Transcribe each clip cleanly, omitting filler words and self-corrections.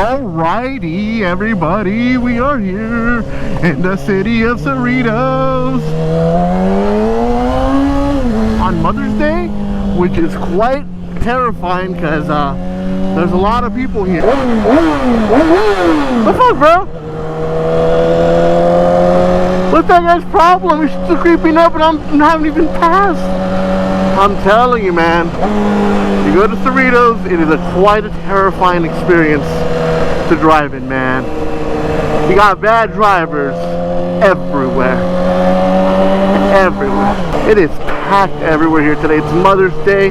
Alrighty, everybody, we are here in the city of Cerritos on Mother's Day, which is quite terrifying because there's a lot of people here. What's up, bro? What's that guy's problem? He's still creeping up and I haven't even passed. I'm telling you, man, you go to Cerritos, it is quite a terrifying experience to drive in, man. You got bad drivers everywhere. It is packed everywhere here today. It's Mother's Day.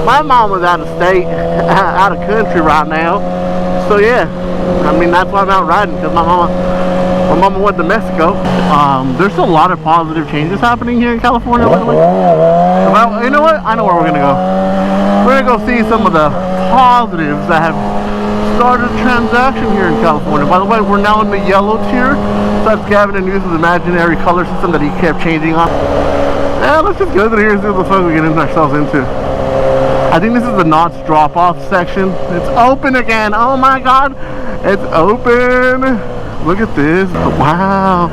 My mom was out of state, out of country right now. So yeah, I mean, that's why I'm out riding, because my mama went to Mexico. There's a lot of positive changes happening here in California lately. Well, you know what? I know where we're gonna go. We're gonna go see some of the positives that have started a transaction here in California. By the way, we're now in the yellow tier. So that's Gavin and News's imaginary color system that he kept changing on. Yeah, let's just go through here and see what the fuck we get ourselves into. I think this is the Knott's drop-off section. It's open again. Oh my god, it's open. Look at this. Wow,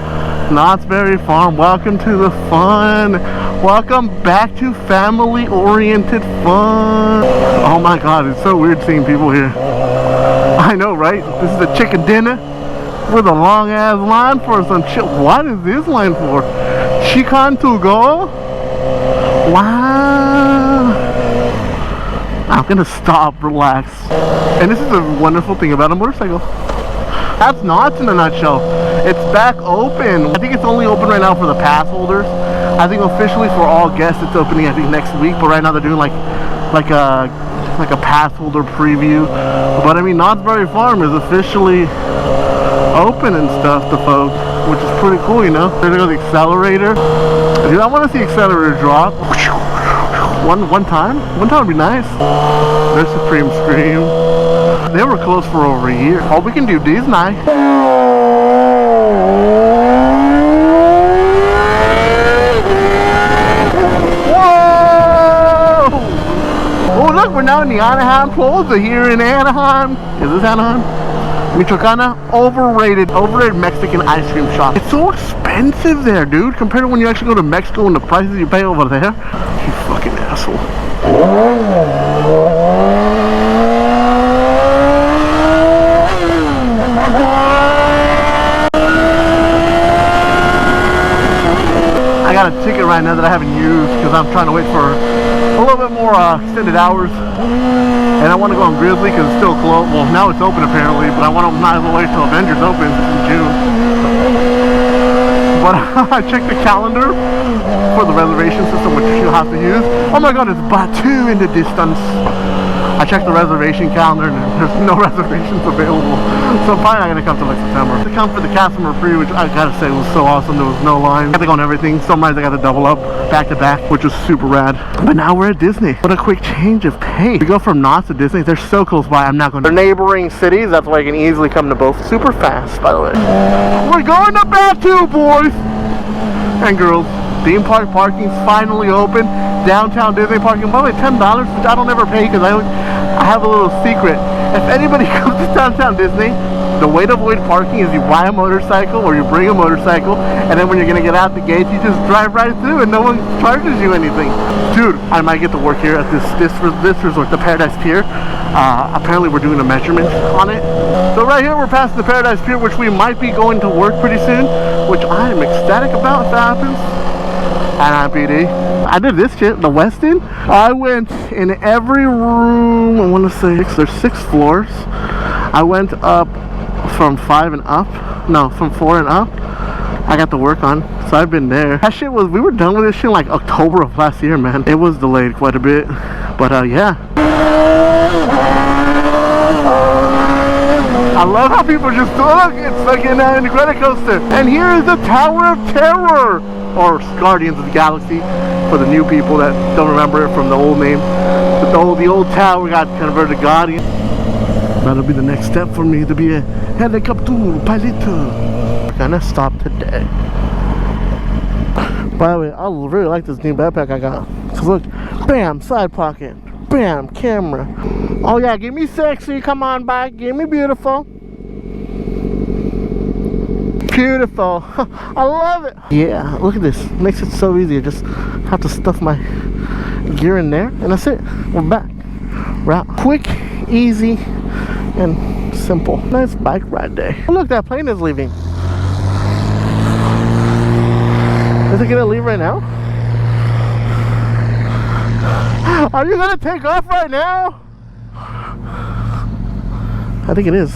Knott's Berry Farm. Welcome to the fun. Welcome back to family-oriented fun. Oh my god, it's so weird seeing people here. I know, right? This is a chicken dinner with a long ass line for some shit. What is this line for? Chicken to go? Wow. I'm gonna stop, relax. And this is a wonderful thing about a motorcycle. That's Knott's in a nutshell. It's back open. I think it's only open right now for the pass holders. I think officially for all guests it's opening I think next week, but right now they're doing like a pass holder preview. But I mean, Knott's Berry Farm is officially open and stuff to folks, which is pretty cool, you know. There goes the accelerator. Dude, I want to see accelerator drop. One time would be nice. There's Supreme Scream. They were closed for over a year. Oh, we can do these now. Whoa! Oh, look, we're now in the Anaheim Plaza here in Anaheim. Is this Anaheim? Michoacana, overrated Mexican ice cream shop. It's so expensive there, dude, compared to when you actually go to Mexico and the prices you pay over there. You fucking asshole. I got a ticket right now that I haven't used because I'm trying to wait for a little bit more extended hours. And I want to go on Grizzly because it's still closed. Well, now it's open apparently, but I want to not wait till Avengers opens in June. But I checked the calendar for the reservation system, which you'll have to use. Oh my god, it's Batu in the distance. I checked the reservation calendar and there's no reservations available. So I'm probably not going to come till like September. To come for the customer free, which I gotta say was so awesome. There was no line. I think on everything. Some rides I got to double up back to back, which was super rad. But now we're at Disney. What a quick change of pace. We go from Knott's to Disney. They're so close by. I'm not going to. They're neighboring cities. That's why I can easily come to both super fast, by the way. We're going to Batu, boys and girls. Theme park parking's finally open. Downtown Disney parking, by the way, $10, which I don't ever pay because I have a little secret. If anybody comes to downtown Disney, the way to avoid parking is you buy a motorcycle or you bring a motorcycle, and then when you're gonna get out the gate, you just drive right through and no one charges you anything. Dude, I might get to work here at this resort, the Paradise Pier. Apparently we're doing a measurement on it. So right here we're past the Paradise Pier, which we might be going to work pretty soon, which I am ecstatic about if that happens. And PD. I did this shit, the Westin. I went in every room, I want to say, there's 6 floors. I went up from 5 and up. No, from 4 and up. I got to work on, so I've been there. That shit was, we were done with this shit in like October of last year, man. It was delayed quite a bit, but yeah. I love how people just look, it's like in a credit coaster. And here is the Tower of Terror, or Guardians of the Galaxy, for the new people that don't remember it from the old name. But the old tower got converted to Guardian. That'll be the next step for me to be a helicopter pilot. Gonna stop today. By the way, I really like this new backpack I got. Cause look, bam, side pocket, bam, camera. Oh yeah, give me sexy, come on, bike, give me beautiful. Beautiful. I love it. Yeah, look at this. Makes it so easy. I just have to stuff my gear in there, and that's it. We're back. Route quick, easy, and simple. Nice bike ride day. Oh, look, that plane is leaving. Is it gonna leave right now? Are you gonna take off right now? I think it is.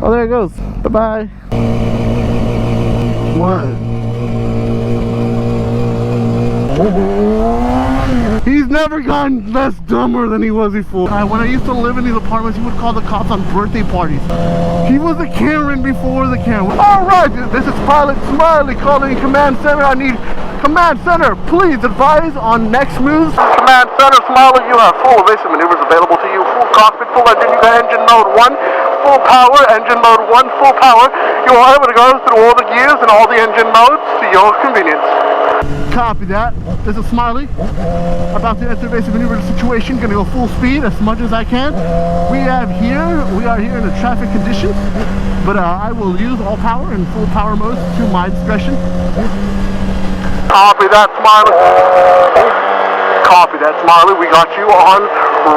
Oh, there it goes. Bye-bye. What? He's never gotten less dumber than he was before. When I used to live in these apartments, he would call the cops on birthday parties. He was a Karen before the Karen. Alright, this is Pilot Smiley calling Command Center. I need Command Center, please advise on next moves. Command Center, Smiley, you have full evasive maneuvers available to you. Full cockpit, full engine, you got engine mode 1. Full power, engine mode 1, full power. You are able to go through all the gears and all the engine modes to your convenience. Copy that. This is Smiley. About to enter evasive maneuver situation. Gonna go full speed as much as I can. We are here in a traffic condition, but I will use all power and full power modes to my discretion. Copy that, Smiley. Copy that, Smiley. We got you on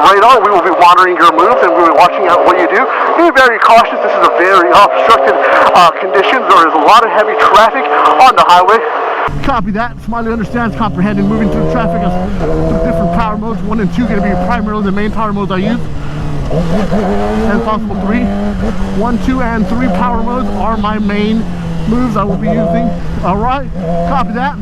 radar. We will be monitoring your moves and we will be watching out what you do. Be very cautious. This is a very obstructed conditions. There is a lot of heavy traffic on the highway. Copy that. Smiley understands, comprehending, moving through traffic as different power modes. 1 and 2 going to be primarily the main power modes I use. And possible 3. 1, 2, and 3 power modes are my main moves I will be using. Alright, copy that.